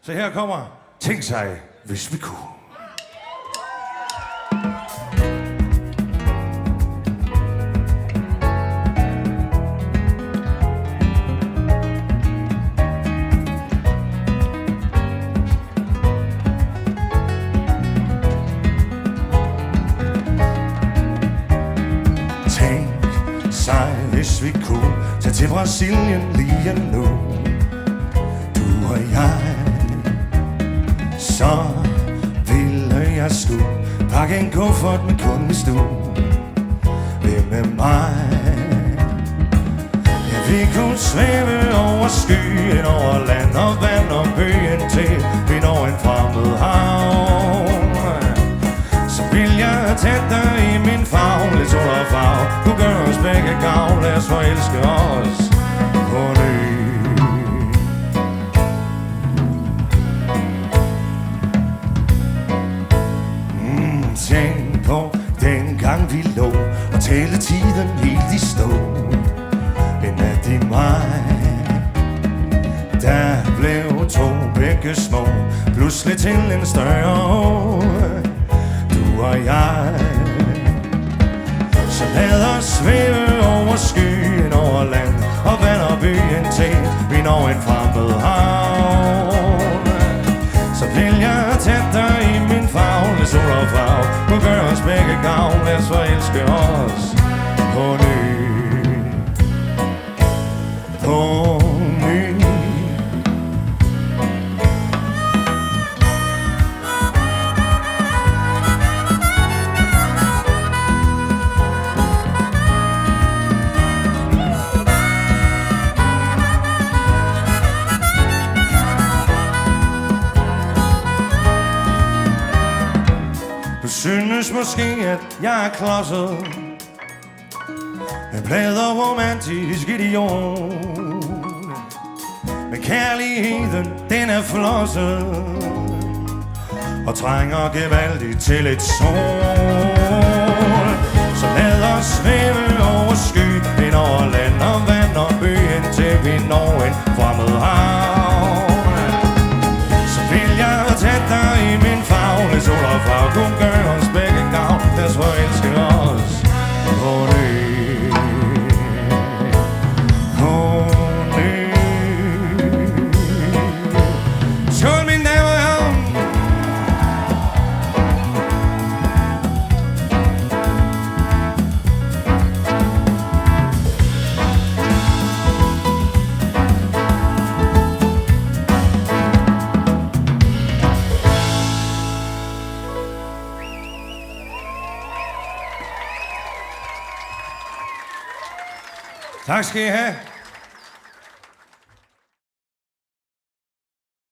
Så her kommer Tænk sig, hvis vi kunne. Tænk sig, hvis vi kunne tage til Brasilien lige nu, du og jeg. Så ville jeg sgu pakke en kuffert med kun hvis du vil med mig. Ja, vi kunne svæve over skyen, over land og vand og byen til vi når en fremmed havn. Så vil jeg tætte dig i min favn, lidt sol og farve, du gør os begge gavn, lad os forelske os på ny. Tænk på dengang vi lå og talte tiden helt i stå. En nat i maj, der blev to begge små, pludselig til en større, du og jeg. Så lad os svæve over skyen, over land og vand og byen til vi når en fremmed havn. Så vil jeg tætte dig i min favn, lidt sol og farve, nu gør os begge gavn, lad os forelske os på ny. På ny. Du synes måske, at jeg er klodset, en bladet romantisk idiot. Men kærligheden, den er flosset og trænger gevaldigt til et sol. Så lad os svæve over sky, ind over land og vand og byen til vi når en fremmed havn. Så vil jeg tætte dig i min favn, lidt sol og farve, kun gør os begge gavn, lad os forelske os på ny. På ny. Skål, mine damer og herrer. Tak skal I have.